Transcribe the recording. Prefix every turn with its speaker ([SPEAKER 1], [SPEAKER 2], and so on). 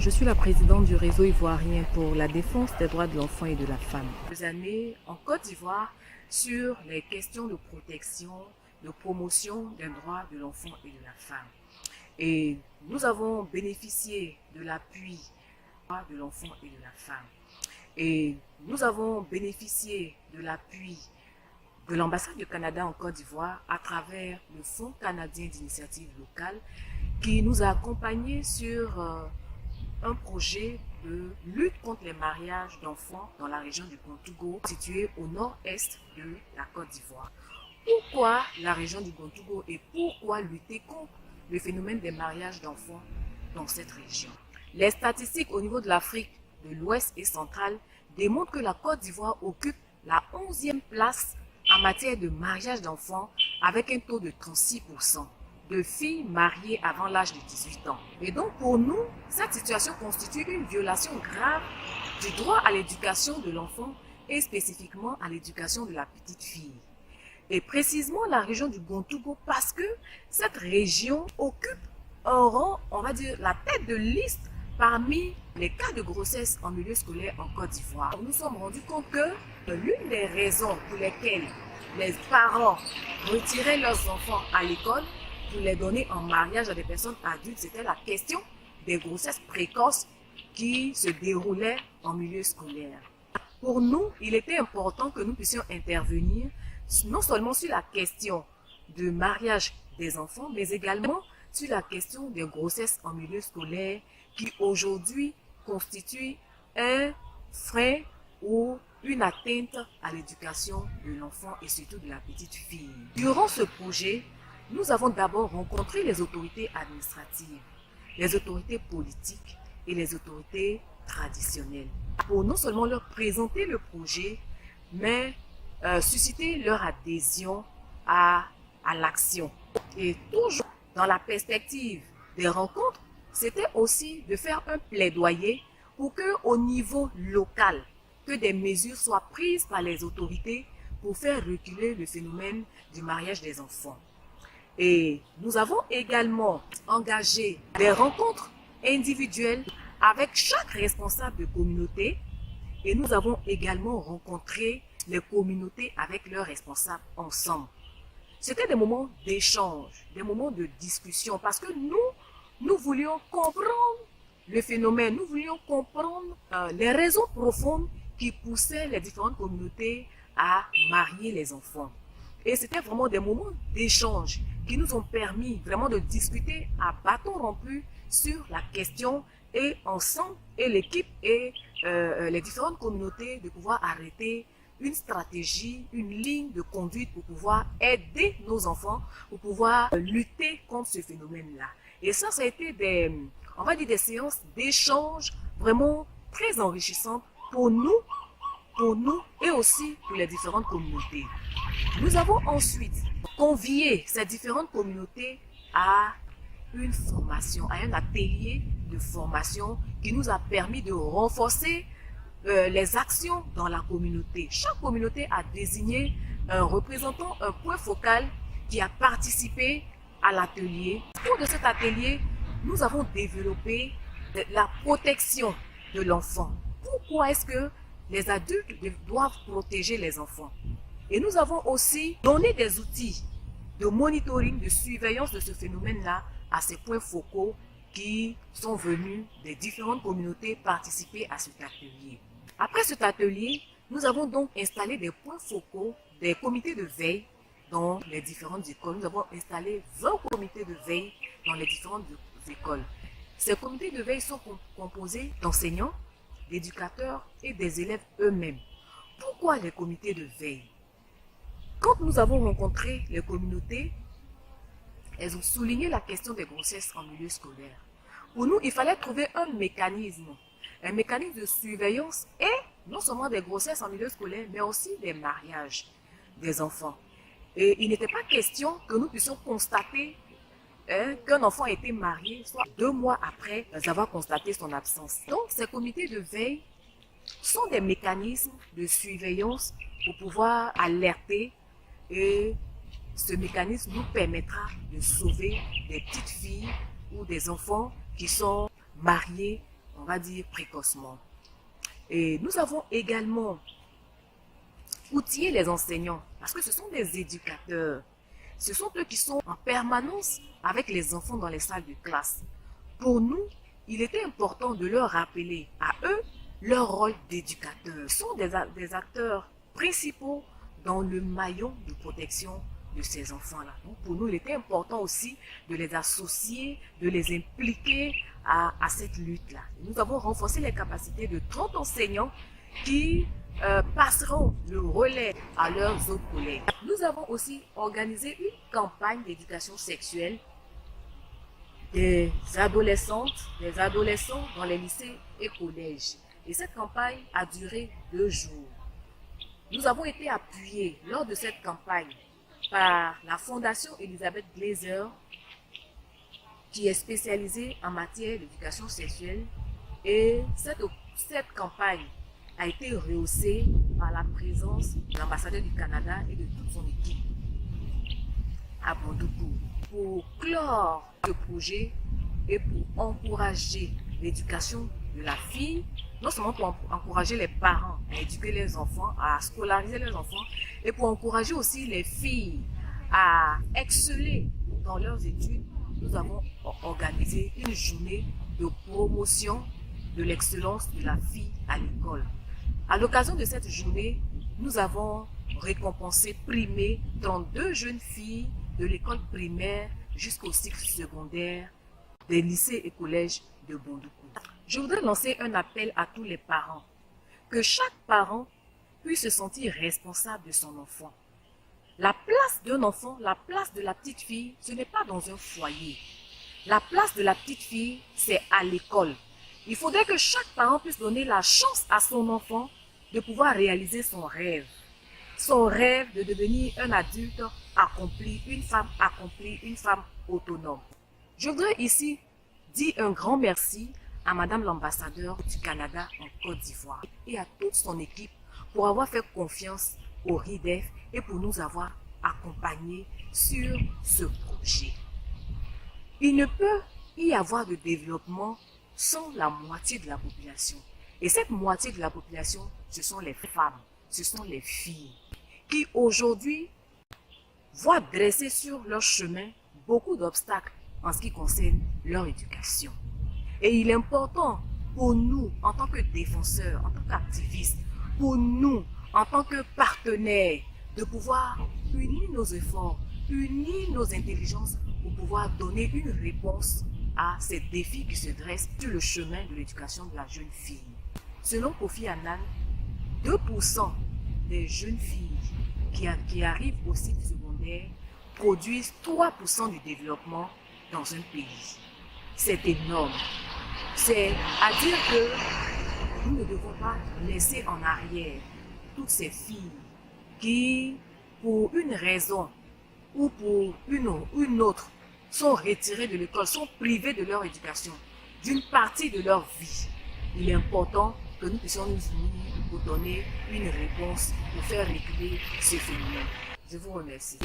[SPEAKER 1] Je suis la présidente du réseau ivoirien pour la défense des droits de l'enfant et de la femme. Des années en Côte d'Ivoire sur les questions de protection, de promotion des droits de l'enfant et de la femme. Et nous avons bénéficié de l'appui de l'enfant et de la femme. Et nous avons bénéficié de l'appui de l'ambassade du Canada en Côte d'Ivoire à travers le Fonds canadien d'initiative locale qui nous a accompagnés sur un projet de lutte contre les mariages d'enfants dans la région du Gontougo, située au nord-est de la Côte d'Ivoire. Pourquoi la région du Gontougo et pourquoi lutter contre le phénomène des mariages d'enfants dans cette région? Les statistiques au niveau de l'Afrique de l'Ouest et centrale démontrent que la Côte d'Ivoire occupe la 11e place en matière de mariage d'enfants avec un taux de 36% de filles mariées avant l'âge de 18 ans. Et donc pour nous, cette situation constitue une violation grave du droit à l'éducation de l'enfant et spécifiquement à l'éducation de la petite fille. Et précisément la région du Gontougo parce que cette région occupe un rang, on va dire, la tête de liste parmi les cas de grossesse en milieu scolaire en Côte d'Ivoire. Nous nous sommes rendus compte que l'une des raisons pour lesquelles les parents retiraient leurs enfants à l'école pour les donner en mariage à des personnes adultes, c'était la question des grossesses précoces qui se déroulaient en milieu scolaire. Pour nous, il était important que nous puissions intervenir non seulement sur la question de mariage des enfants, mais également sur la question des grossesses en milieu scolaire qui aujourd'hui constitue un frein ou une atteinte à l'éducation de l'enfant et surtout de la petite fille. Durant ce projet, nous avons d'abord rencontré les autorités administratives, les autorités politiques et les autorités traditionnelles pour non seulement leur présenter le projet, mais susciter leur adhésion à l'action. Et toujours dans la perspective des rencontres, c'était aussi de faire un plaidoyer pour qu'au niveau local, que des mesures soient prises par les autorités pour faire reculer le phénomène du mariage des enfants. Et nous avons également engagé des rencontres individuelles avec chaque responsable de communauté et nous avons également rencontré les communautés avec leurs responsables ensemble. C'était des moments d'échange, des moments de discussion parce que nous voulions comprendre le phénomène, nous voulions comprendre les raisons profondes qui poussaient les différentes communautés à marier les enfants. Et c'était vraiment des moments d'échange qui nous ont permis vraiment de discuter à bâton rompu sur la question et ensemble, et l'équipe et les différentes communautés de pouvoir arrêter une stratégie, une ligne de conduite pour pouvoir aider nos enfants, pour pouvoir lutter contre ce phénomène-là. Et ça a été on va dire des séances d'échange vraiment très enrichissantes pour nous et aussi pour les différentes communautés. Nous avons ensuite convié ces différentes communautés à une formation, à un atelier de formation qui nous a permis de renforcer les actions dans la communauté. Chaque communauté a désigné un représentant, un point focal qui a participé à l'atelier. Au cours de cet atelier, nous avons développé la protection de l'enfant. Pourquoi est-ce que les adultes doivent protéger les enfants? Et nous avons aussi donné des outils de monitoring, de surveillance de ce phénomène-là à ces points focaux qui sont venus des différentes communautés participer à cet atelier. Après cet atelier, nous avons donc installé des points focaux, des comités de veille dans les différentes écoles. Nous avons installé 20 comités de veille dans les différentes écoles. Ces comités de veille sont composés d'enseignants, d'éducateurs et des élèves eux-mêmes. Pourquoi les comités de veille? Quand nous avons rencontré les communautés, elles ont souligné la question des grossesses en milieu scolaire. Pour nous, il fallait trouver un mécanisme de surveillance et non seulement des grossesses en milieu scolaire, mais aussi des mariages des enfants. Et il n'était pas question que nous puissions constater qu'un enfant a été marié, soit 2 mois après avoir constaté son absence. Donc, ces comités de veille sont des mécanismes de surveillance pour pouvoir alerter et ce mécanisme nous permettra de sauver des petites filles ou des enfants qui sont mariés on va dire précocement. Et nous avons également outillé les enseignants, parce que ce sont des éducateurs. Ce sont eux qui sont en permanence avec les enfants dans les salles de classe. Pour nous, il était important de leur rappeler à eux leur rôle d'éducateurs. Ils sont des acteurs principaux dans le maillon de protection de ces enfants-là. Donc pour nous, il était important aussi de les associer, de les impliquer à cette lutte-là. Nous avons renforcé les capacités de 30 enseignants qui passeront le relais à leurs autres collègues. Nous avons aussi organisé une campagne d'éducation sexuelle des adolescentes, des adolescents dans les lycées et collèges. Et cette campagne a duré 2 jours. Nous avons été appuyés lors de cette campagne par la Fondation Elisabeth Glaser, qui est spécialisée en matière d'éducation sexuelle. Et cette campagne a été rehaussée par la présence de l'ambassadeur du Canada et de toute son équipe à Bandoukou. Pour clore ce projet et pour encourager l'éducation de la fille, non seulement pour encourager les parents à éduquer les enfants, à scolariser les enfants, et pour encourager aussi les filles à exceller dans leurs études, nous avons organisé une journée de promotion de l'excellence de la fille à l'école. À l'occasion de cette journée, nous avons récompensé, primé 32 jeunes filles de l'école primaire jusqu'au cycle secondaire des lycées et collèges de Bandoukou. Je voudrais lancer un appel à tous les parents, que chaque parent puisse se sentir responsable de son enfant. La place d'un enfant, la place de la petite fille, ce n'est pas dans un foyer. La place de la petite fille, c'est à l'école. Il faudrait que chaque parent puisse donner la chance à son enfant de pouvoir réaliser son rêve. Son rêve de devenir un adulte accompli, une femme autonome. Je voudrais ici dire un grand merci à Madame l'ambassadeur du Canada en Côte d'Ivoire et à toute son équipe pour avoir fait confiance au RIDEF et pour nous avoir accompagnés sur ce projet. Il ne peut y avoir de développement sans la moitié de la population. Et cette moitié de la population, ce sont les femmes, ce sont les filles, qui aujourd'hui voient dresser sur leur chemin beaucoup d'obstacles en ce qui concerne leur éducation. Et il est important pour nous, en tant que défenseurs, en tant qu'activistes, pour nous, en tant que partenaires, de pouvoir unir nos efforts, unir nos intelligences pour pouvoir donner une réponse à ces défis qui se dressent sur le chemin de l'éducation de la jeune fille. Selon Kofi Annan, 2% des jeunes filles qui arrivent au cycle secondaire produisent 3% du développement dans un pays. C'est énorme. C'est à dire que nous ne devons pas laisser en arrière toutes ces filles qui, pour une raison ou pour une autre, sont retirées de l'école, sont privées de leur éducation, d'une partie de leur vie. Il est important que nous puissions nous unir pour donner une réponse, pour faire reculer ce phénomène. Je vous remercie.